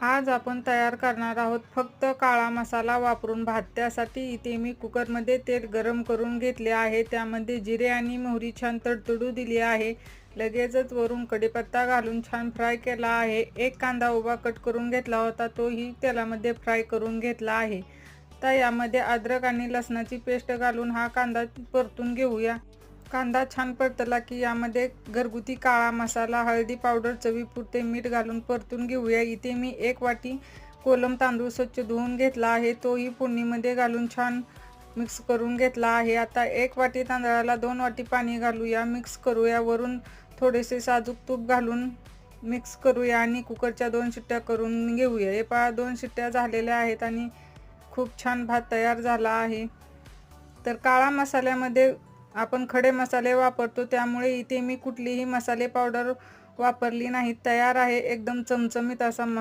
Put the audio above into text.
आज आपण तयार करणार आहोत फक्त काळा मसाला वापरून भात। त्यासाठी इथे मी कुकरमध्ये तेल गरम करून घेतले आहे। त्यामध्ये जिरे आणि मोहरी छान तडतडू दिली आहे। लगेचच वरून कढीपत्ता घालून छान फ्राय केला आहे। एक कांदा उभा कट करून घेतला होता, तोही तेलामध्ये फ्राय करून घेतला आहे। तर यामध्ये अद्रक आणि लसणाची पेस्ट घालून हा कांदा परतून घेऊया। कांदा छान परतला की यामध्ये घरगुती काळा मसाला, हळदी पावडर, चवीपुरते मीठ घालून परतून घेऊया। इथे मी 1 वाटी कोलम तांदूळ स्वच्छ धुवून घेतला आहे, तोही फोडणीमध्ये घालून छान मिक्स करून घेतला आहे। आता 1 वाटी तांदळाला 2 वाटी पाणी घालूया, मिक्स करूया। वरून थोडेसे साजूक तूप घालून मिक्स करूया आणि कुकरच्या 2 शिट्ट्या करून घेऊया। हे पहा 2 शिट्ट्या झालेल्या आहेत आणि खूप छान भात तयार झाला आहे। तर काळा मसाल्यामध्ये आपण खडे मसाले वापरतो, त्यामुळे इथे मी कुठलीही मसाले पावडर वापरली नाही। तयार आहे एकदम चमचमीत असा मसाला।